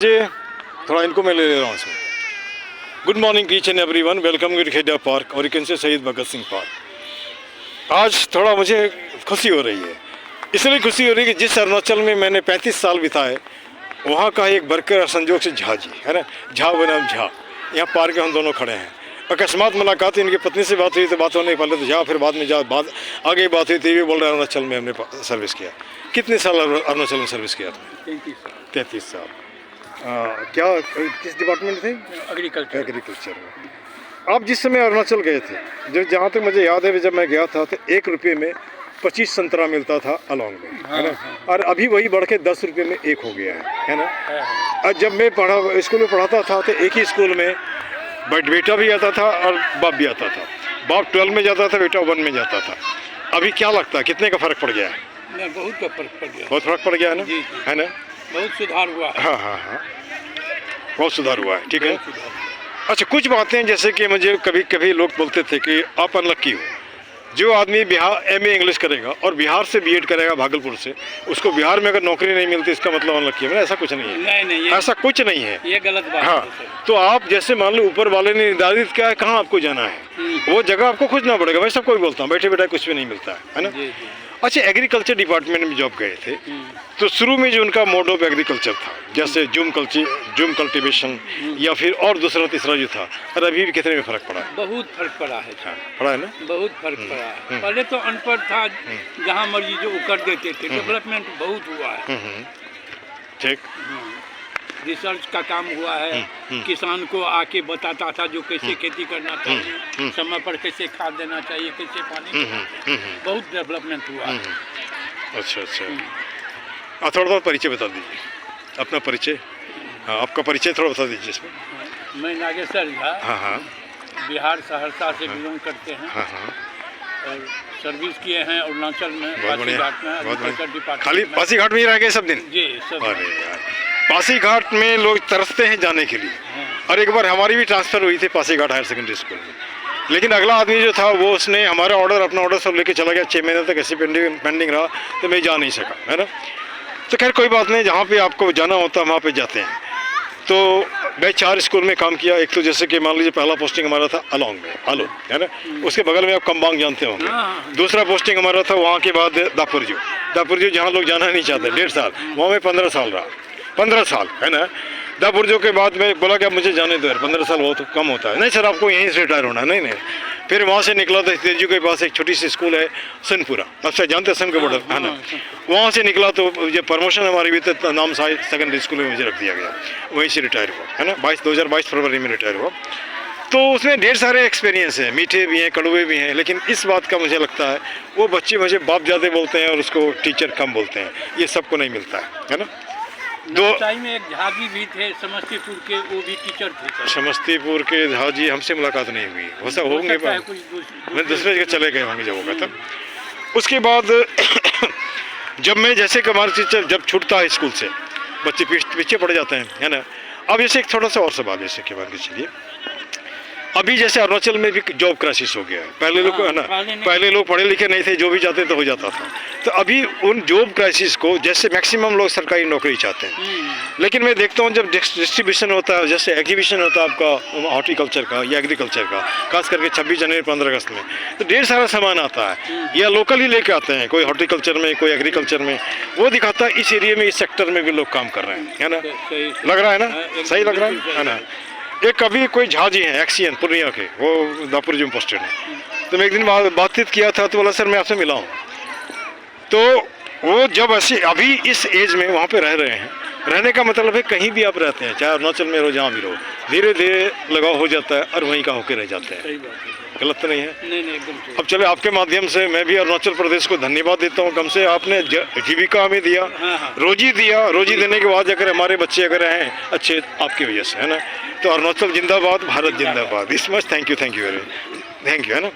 बच्चे, थोड़ा इनको मैं ले रहा हूँ इसमें। Good morning each and everyone, welcome to Khera park और you can say Shaheed Bhagat Singh park. आज थोड़ा मुझे खुशी हो रही है, इसलिए खुशी हो रही है कि जिस अरुणाचल में मैंने 35 साल बिताए, वहाँ का एक वर्कर संजोग से झा जी है ना, झा बनाम झा, यहाँ पार्क में हम दोनों खड़े हैं। अकस्मात मुलाकात इनकी पत्नी से बात हुई तो बात होने पहले तो झा, फिर बाद में बाद आगे बात हुई तो ये बोल रहे अरुणाचल में हमने सर्विस किया। कितने साल अरुणाचल में सर्विस किया आपने? 33 साल। क्या किस डिपार्टमेंट थे? एग्रीकल्चर में। आप जिस समय अरुणाचल गए थे, जो जहाँ तक मुझे याद है जब मैं गया था तो 1 रुपये में 25 संतरा मिलता था अलॉन्ग में, है ना। और अभी वही बढ़ के 10 रुपये में 1 हो गया है ना। और जब मैं स्कूल में पढ़ाता था तो एक ही स्कूल में बेटा भी आता था और बाप भी आता था। बाप 12 में जाता था, बेटा 1 में जाता था। अभी क्या लगता है कितने का फ़र्क पड़ गया है? बहुत का फर्क पड़ गया, बहुत फ़र्क पड़ गया है ना, है ना। बहुत सुधार हुआ है। हाँ, बहुत सुधार हुआ है, ठीक है। अच्छा, कुछ बातें जैसे कि मुझे कभी कभी लोग बोलते थे कि आप अनलक्की हो, जो आदमी बिहार MA इंग्लिश करेगा और बिहार से B.Ed करेगा भागलपुर से, उसको बिहार में अगर नौकरी नहीं मिलती इसका मतलब अनलक्की है। ऐसा कुछ नहीं है, नहीं, ऐसा कुछ नहीं है, ये गलत बात है। हाँ, तो आप जैसे मान लो ऊपर वाले ने निर्धारित किया है कहाँ आपको जाना है, वो जगह आपको खोजना पड़ेगा। मैं सबको भी बोलता हूँ, बैठे बैठे कुछ भी नहीं मिलता है ना। अच्छा, एग्रीकल्चर डिपार्टमेंट में जॉब गए थे तो शुरू में जो उनका मोड ऑफ एग्रीकल्चर था, जैसे जूम कल्टीवेशन या फिर और दूसरा तीसरा जो था, और अभी भी कितने में फ़र्क पड़ा है? बहुत फर्क पड़ा है। हाँ, पड़ा है ना, बहुत फर्क पड़ा है। पहले तो अनपढ़ था, जहाँ मर्जी जो कर देते थे। डेवलपमेंट बहुत हुआ है, ठीक। रिसर्च का काम हुआ है, किसान को आके बताता था जो कैसे खेती करना चाहिए, समय पर कैसे खाद देना चाहिए, कैसे पानी देना चाहिए। बहुत डेवलपमेंट हुआ है। अच्छा, थोड़ा परिचय बता दीजिए, अपना परिचय। हाँ, आपका परिचय थोड़ा बता दीजिए इसमें। मैं नागेश्वर झा, हाँ, बिहार सहरसा से बिलोंग करते हैं। हाँ, और सर्विस किए हैं अरुणाचल में, पासीघाट में, एग्रीकल्चर डिपार्टमेंट। खाली पासीघाट में ही रह गए सब दिन? जी, सब। अरे यार, पासीघाट में लोग तरसते हैं जाने के लिए। और एक बार हमारी भी ट्रांसफ़र हुई थी पासीघाट हायर सेकेंडरी स्कूल में, लेकिन अगला आदमी जो था वो उसने हमारा अपना ऑर्डर सब लेके चला गया। 6 महीने तक ऐसे पेंडिंग रहा तो मैं जा नहीं सका, है ना। तो खैर कोई बात नहीं, जहाँ पे आपको जाना होता है वहाँ पे जाते हैं। तो मैं 4 स्कूल में काम किया। एक तो जैसे कि मान लीजिए पहला पोस्टिंग हमारा था अलॉन्ग में, आलो, है ना, उसके बगल में आप कम्बांग जानते होंगे। दूसरा पोस्टिंग हमारा था वहाँ के बाद दापुरजो जहाँ लोग जाना नहीं चाहते, 1.5 साल वहाँ में 15 साल रहा, 15 साल, है ना। दापुरजो के बाद मैं बोला कि अब मुझे जाने दो यार, 15 साल बहुत कम होता है। नहीं सर, आपको यहीं से रिटायर होना है। नहीं, फिर वहाँ से निकला तो तेजू के पास एक छोटी सी स्कूल है सनपुरा, अच्छा जानते हैं, सन के बॉर्डर, है ना। वहाँ से निकला तो ये प्रमोशन हमारी भी तो नाम सेकेंडरी स्कूल में मुझे रख दिया गया, वहीं से रिटायर हुआ, है ना। 2022 फरवरी में रिटायर हुआ। तो उसमें ढेर सारे एक्सपीरियंस हैं, मीठे भी हैं, कड़वे भी हैं, लेकिन इस बात का मुझे लगता है वो बच्चे मुझे बाप ज़्यादा बोलते हैं और उसको टीचर कम बोलते हैं, ये सबको नहीं मिलता है ना। टाइम में एक झाजी भी थे समस्तीपुर के, वो भी टीचर थे। समस्तीपुर के झाजी हमसे मुलाकात नहीं हुई, हो सकता होंगे, मैं दूसरे जगह चले गए होंगे जब होगा तब। उसके बाद जब मैं जैसे कि हमारे टीचर जब छूटता है स्कूल से, बच्चे पीछे पड़ जाते हैं, है ना। अब जैसे एक थोड़ा सा और सवाल जैसे कि मान के चलिए, अभी जैसे अरुणाचल में भी जॉब क्राइसिस हो गया है। पहले लोग है ना, पहले लोग पढ़े लिखे नहीं थे, जो भी जाते तो हो जाता था। तो अभी उन जॉब क्राइसिस को, जैसे मैक्सिमम लोग सरकारी नौकरी चाहते हैं, लेकिन मैं देखता हूँ जब डिस्ट्रीब्यूशन होता है, जैसे एग्जीबिशन होता है आपका हॉर्टिकल्चर का या एग्रीकल्चर का, खास करके 26 जनवरी 15 अगस्त में, तो ढेर सारा सामान आता है, या लोकल ही लेके आते हैं, कोई हॉर्टिकल्चर में, कोई एग्रीकल्चर में। वो दिखाता है इस एरिया में, इस सेक्टर में भी लोग काम कर रहे हैं, है ना। लग रहा है ना, सही लग रहा है ना। एक अभी कोई झाजी हैं एक्सियन पूर्णिया के, वो दापुरजो में पोस्टेड है। तो मैं एक दिन बातचीत किया था तो बोला सर मैं आपसे मिला हूँ। तो वो जब ऐसे अभी इस एज में वहाँ पे रह रहे हैं, रहने का मतलब है कहीं भी आप रहते हैं, चाहे अरुणाचल में रहो जहाँ भी रहो, धीरे धीरे लगाव हो जाता है और वहीं का होके रह जाते हैं। गलत तो नहीं है? नहीं, एकदम। अब चले आपके माध्यम से मैं भी अरुणाचल प्रदेश को धन्यवाद देता हूँ, कम से आपने जीविका हमें दिया, रोजी दिया। रोजी देने के बाद अगर हमारे बच्चे अगर हैं अच्छे आपकी वजह से, है ना। तो अरुणाचल जिंदाबाद, भारत जिंदाबाद। This much, thank you very, thank you, है ना।